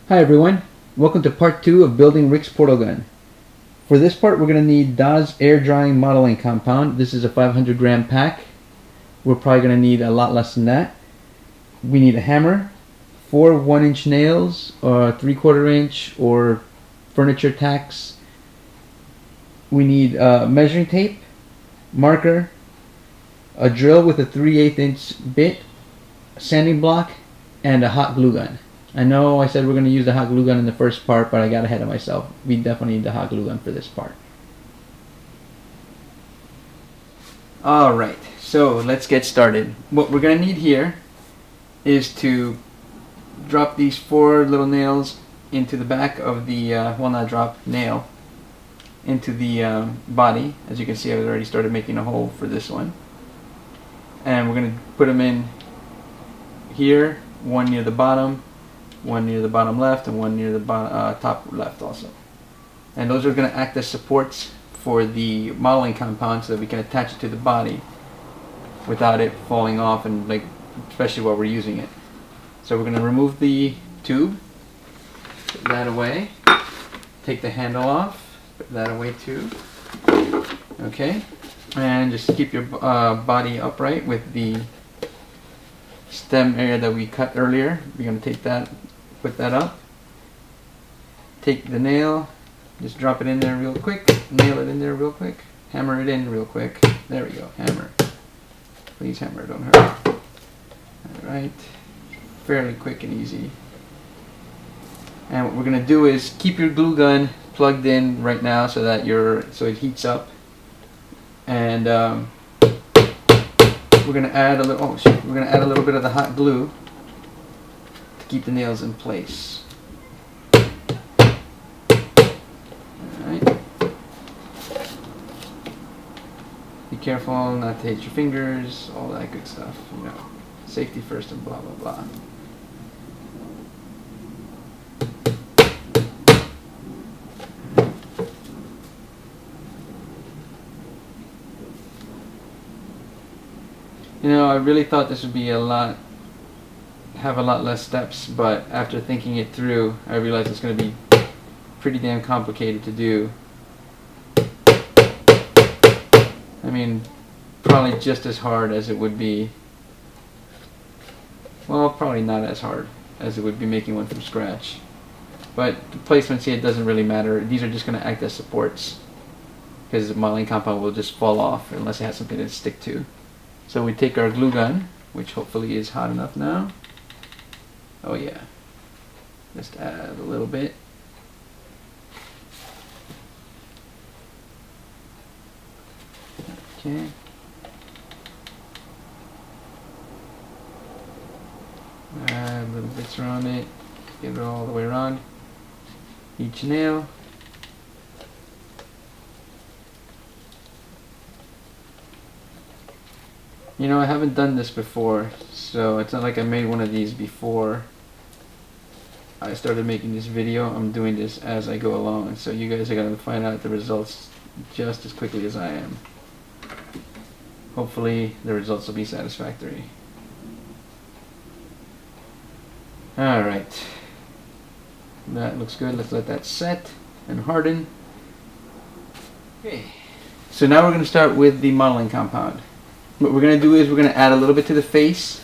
Hi everyone, welcome to part 2 of building Rick's portal gun. For this part we're going to need Dawes air drying modeling compound. This is a 500 gram pack. We're probably going to need a lot less than that. We need a hammer, 4 1-inch nails, or 3/4 inch, or furniture tacks. We need measuring tape, marker, a drill with a 3/8 inch bit, a sanding block, and a hot glue gun. I know I said we're going to use the hot glue gun in the first part, but I got ahead of myself. We definitely need the hot glue gun for this part. Alright, so let's get started. What we're going to need here is to drop these 4 little nails into the back of the, well, not drop, nail into the body. As you can see, I've already started making a hole for this one. And we're going to put them in here, one near the bottom, one near the bottom left, and one near the top left also. And those are going to act as supports for the modeling compound so that we can attach it to the body without it falling off, and especially while we're using it. So we're going to remove the tube, put that away, take the handle off, put that away too. Okay, and just keep your body upright with the stem area that we cut earlier. We're going to take that, put that up, take the nail, just drop it in there real quick, nail it in there real quick, hammer it in real quick. There we go, hammer. Please hammer, don't hurt. Alright, fairly quick and easy. And what we're going to do is keep your glue gun plugged in right now so that it heats up. And we're going to add a little, we're going to add a little bit of the hot glue to keep the nails in place. Alright. Be careful not to hit your fingers, all that good stuff, you know. Safety first and blah blah blah. You know, I really thought this would be have a lot less steps, but after thinking it through, I realized it's going to be pretty damn complicated to do. I mean, probably just as hard as it would be, well, probably not as hard as it would be making one from scratch. But the placements here doesn't really matter. These are just going to act as supports, because the modeling compound will just fall off unless it has something to stick to. So we take our glue gun, which hopefully is hot enough now. Oh yeah. Just add a little bit. Okay. Add little bits around it. Get it all the way around each nail. You know, I haven't done this before, so it's not like I made one of these before I started making this video. I'm doing this as I go along, so you guys are going to find out the results just as quickly as I am. Hopefully the results will be satisfactory. Alright, that looks good. Let's let that set and harden. Okay, so now we're going to start with the modeling compound. What we're going to do is we're going to add a little bit to the face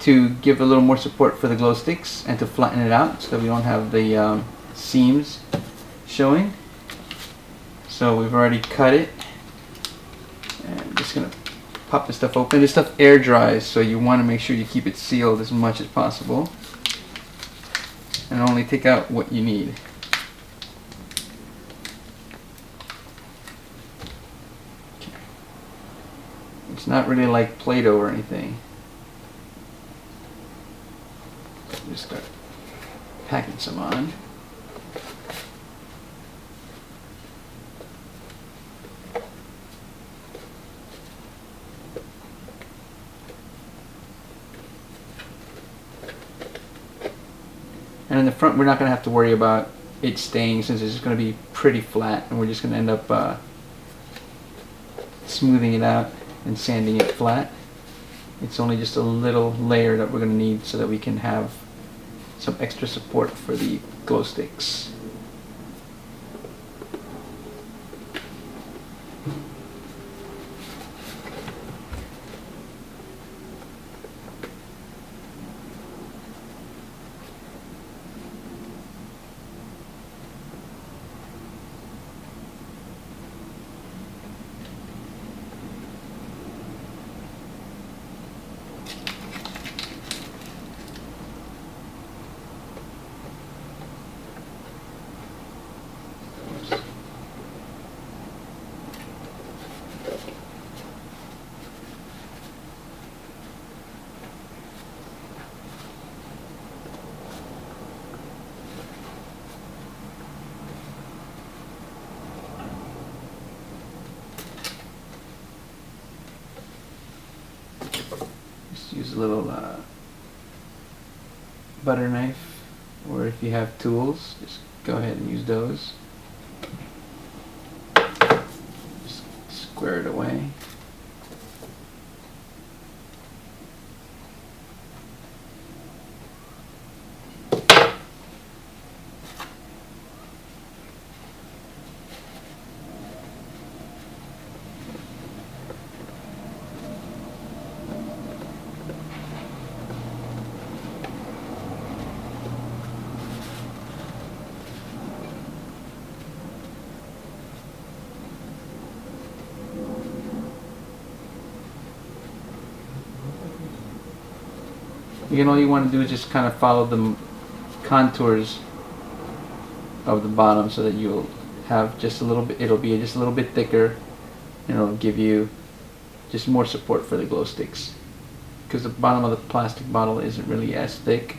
to give a little more support for the glow sticks and to flatten it out so that we don't have the seams showing. So we've already cut it, and I'm just going to pop this stuff open. This stuff air dries, so you want to make sure you keep it sealed as much as possible and only take out what you need. It's not really like Play-Doh or anything. Just start packing some on. And in the front, we're not going to have to worry about it staying, since it's just going to be pretty flat, and we're just going to end up smoothing it out and sanding it flat. It's only just a little layer that we're going to need so that we can have some extra support for the glow sticks. Use a little butter knife, or if you have tools, just go ahead and use those. Just square it away. Again, all you want to do is just kind of follow the contours of the bottom so that you'll have just a little bit, it'll be just a little bit thicker, and it'll give you just more support for the glow sticks, because the bottom of the plastic bottle isn't really as thick.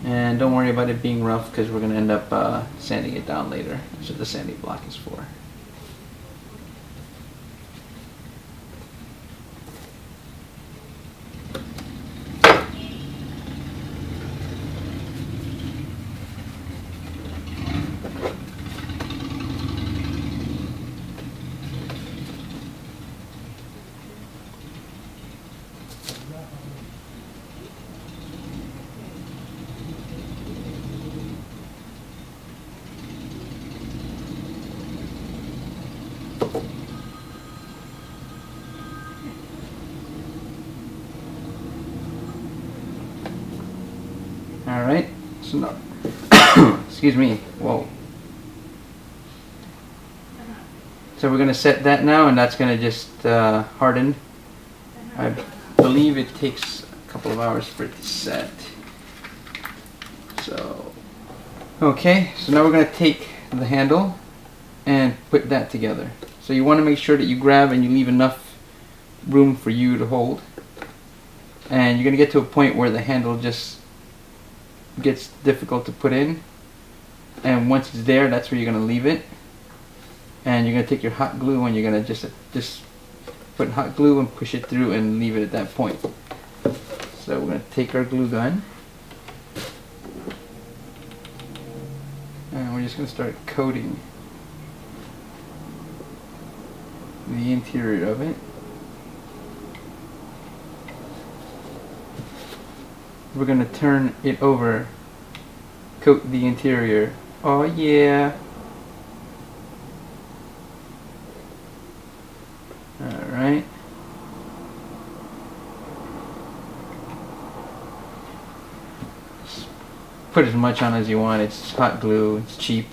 And don't worry about it being rough, because we're going to end up sanding it down later. That's what the sanding block is for. Alright, so now, excuse me, whoa. So we're going to set that now, and that's going to just harden. I believe it takes a couple of hours for it to set. So, okay, so now we're going to take the handle and put that together. So you want to make sure that you grab and you leave enough room for you to hold. And you're going to get to a point where the handle just gets difficult to put in, and once it's there, that's where you're going to leave it, and you're going to take your hot glue and you're going to just put hot glue and push it through and leave it at that point. So we're going to take our glue gun and we're just going to start coating the interior of it. We're going to turn it over, coat the interior. Oh yeah. Alright. Put as much on as you want. It's hot glue, it's cheap.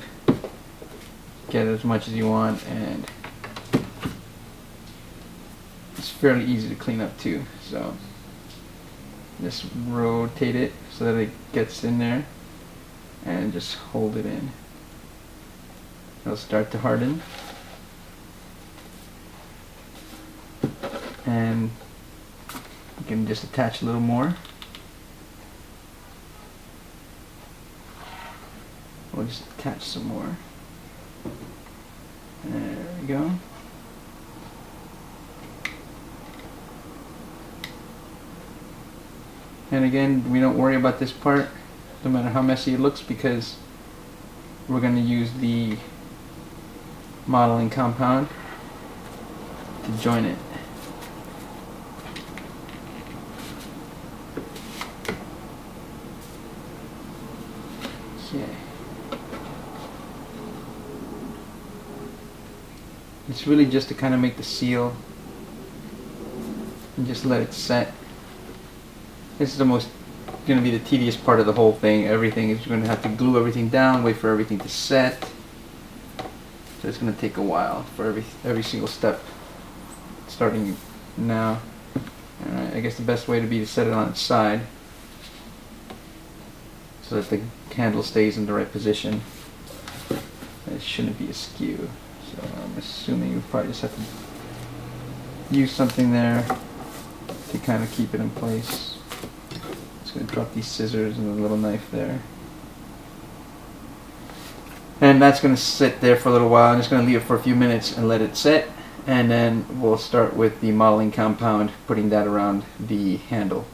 Get as much as you want, and it's fairly easy to clean up too. So just rotate it so that it gets in there and just hold it in. It'll start to harden, and you can just attach a little more. We'll just attach some more. There we go. And again, we don't worry about this part, no matter how messy it looks, because we're going to use the modeling compound to join it. Okay. It's really just to kind of make the seal and just let it set. This is the most going to be the tedious part of the whole thing. Everything is going to have to glue everything down, wait for everything to set. So it's going to take a while for every single step, starting now. Alright, I guess the best way to be to set it on its side so that the handle stays in the right position. It shouldn't be askew. So I'm assuming you probably just have to use something there to kind of keep it in place. Just going to drop these scissors and a little knife there. And that's going to sit there for a little while. I'm just going to leave it for a few minutes and let it set. And then we'll start with the modeling compound, putting that around the handle.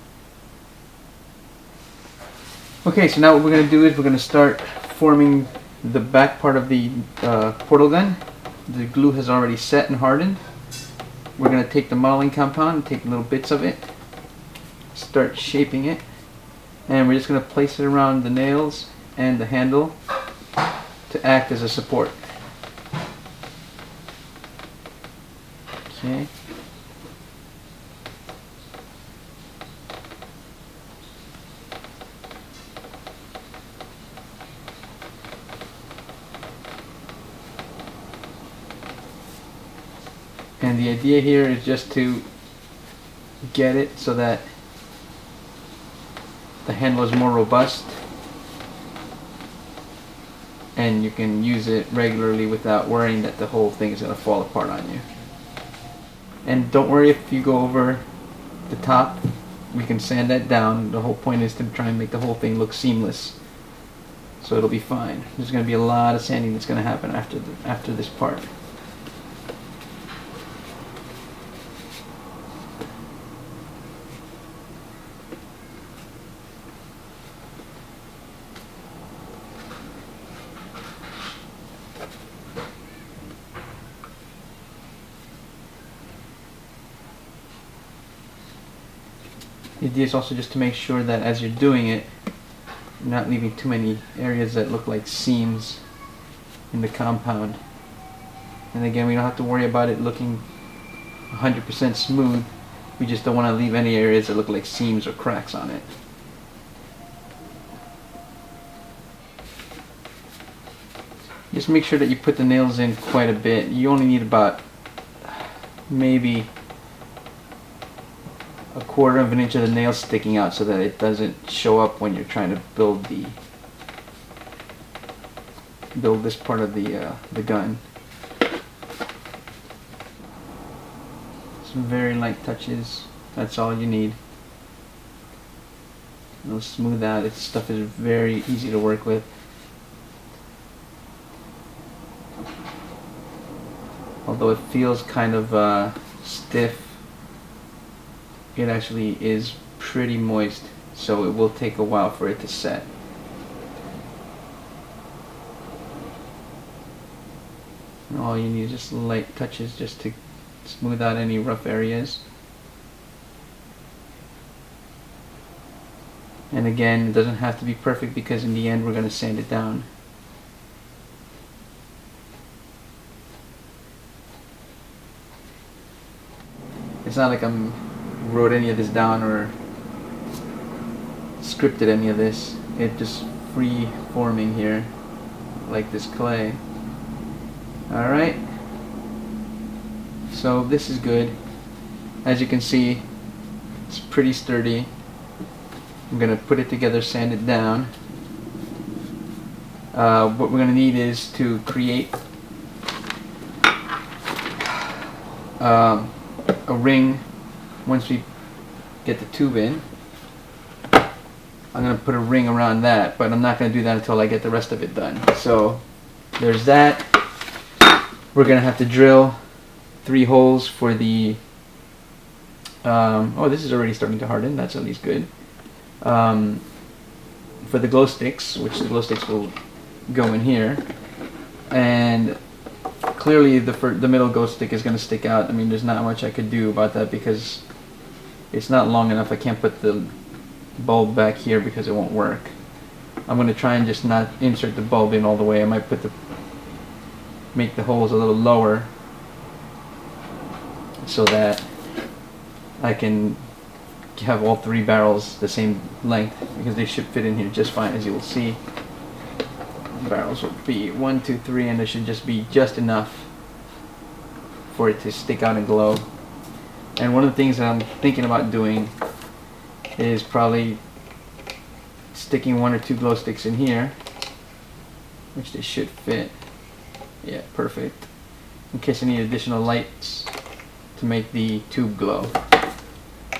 Okay, so now what we're going to do is we're going to start forming the back part of the portal gun. The glue has already set and hardened. We're going to take the modeling compound and take little bits of it, start shaping it, and we're just going to place it around the nails and the handle to act as a support. Okay. And the idea here is just to get it so that the handle is more robust and you can use it regularly without worrying that the whole thing is going to fall apart on you. And don't worry if you go over the top, we can sand that down. The whole point is to try and make the whole thing look seamless, so it'll be fine. There's going to be a lot of sanding that's going to happen after this part. The idea is also just to make sure that as you're doing it, you're not leaving too many areas that look like seams in the compound. And again, we don't have to worry about it looking 100% smooth. We just don't want to leave any areas that look like seams or cracks on it. Just make sure that you put the nails in quite a bit. You only need about maybe 1/4 of an inch of the nail sticking out so that it doesn't show up when you're trying to build this part of the gun. Some very light touches. That's all you need. It'll smooth out. This stuff is very easy to work with. Although it feels kind of stiff, it actually is pretty moist, so it will take a while for it to set. And all you need is just light touches just to smooth out any rough areas. And again, it doesn't have to be perfect because in the end we're going to sand it down. It's not like I'm wrote any of this down or scripted any of this. It's just free forming here like this clay. Alright, so this is good. As you can see, it's pretty sturdy. I'm gonna put it together, sand it down. What we're gonna need is to create a ring. Once we get the tube in, I'm going to put a ring around that, but I'm not going to do that until I get the rest of it done. So there's that. We're going to have to drill 3 holes for the oh, this is already starting to harden. That's at least good. For the glow sticks, which the glow sticks will go in here, and clearly the middle glow stick is going to stick out. I mean, there's not much I could do about that because it's not long enough. I can't put the bulb back here because it won't work. I'm going to try and just not insert the bulb in all the way. I might make the holes a little lower so that I can have all 3 barrels the same length, because they should fit in here just fine. As you will see, the barrels will be 1, 2, 3, and there should just be just enough for it to stick out and glow. And one of the things that I'm thinking about doing is probably sticking 1 or 2 glow sticks in here, which they should fit. Yeah, perfect. In case I need additional lights to make the tube glow.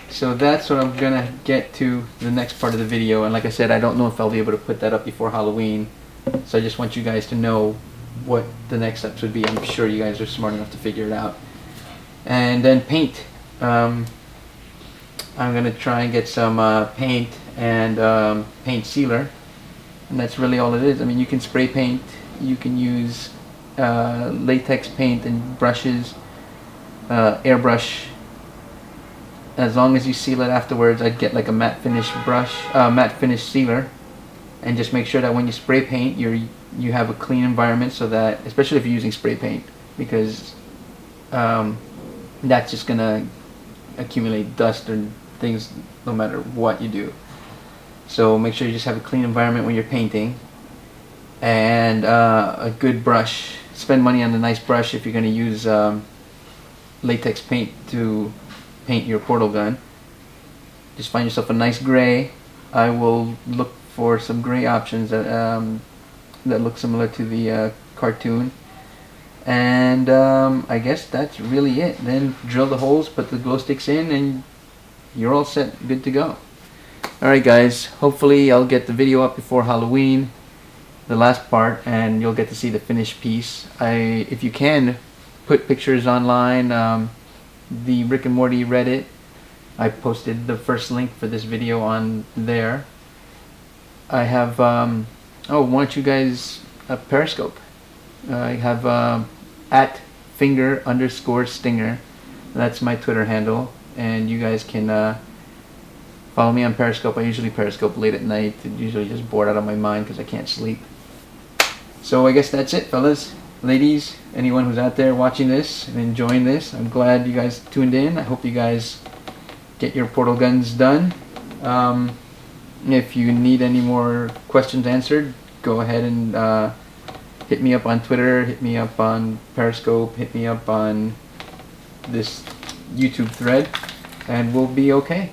So that's what I'm gonna get to the next part of the video, and like I said, I don't know if I'll be able to put that up before Halloween, so I just want you guys to know what the next steps would be. I'm sure you guys are smart enough to figure it out. And then paint. I'm gonna try and get some paint and paint sealer, and that's really all it is. I mean, you can spray paint, you can use latex paint and brushes, airbrush. As long as you seal it afterwards, I'd get like a matte finish brush, matte finish sealer, and just make sure that when you spray paint, you have a clean environment, so that, especially if you're using spray paint, because that's just gonna accumulate dust or things no matter what you do. So make sure you just have a clean environment when you're painting, and a good brush. Spend money on a nice brush if you're gonna use latex paint to paint your portal gun. Just find yourself a nice gray. I will look for some gray options that look similar to the cartoon, and I guess that's really it. Then drill the holes, put the glow sticks in, and you're all set, good to go. Alright guys, hopefully I'll get the video up before Halloween, the last part, and you'll get to see the finished piece. If you can, put pictures online. The Rick and Morty Reddit, I posted the first link for this video on there. I have oh, why don't you guys Periscope. I have at @finger_stinger. That's my Twitter handle, and you guys can follow me on Periscope. I usually Periscope late at night, usually just bored out of my mind because I can't sleep. So I guess that's it, fellas, ladies, anyone who's out there watching this and enjoying this. I'm glad you guys tuned in. I hope you guys get your portal guns done. If you need any more questions answered, go ahead and hit me up on Twitter, hit me up on Periscope, hit me up on this YouTube thread, and we'll be okay.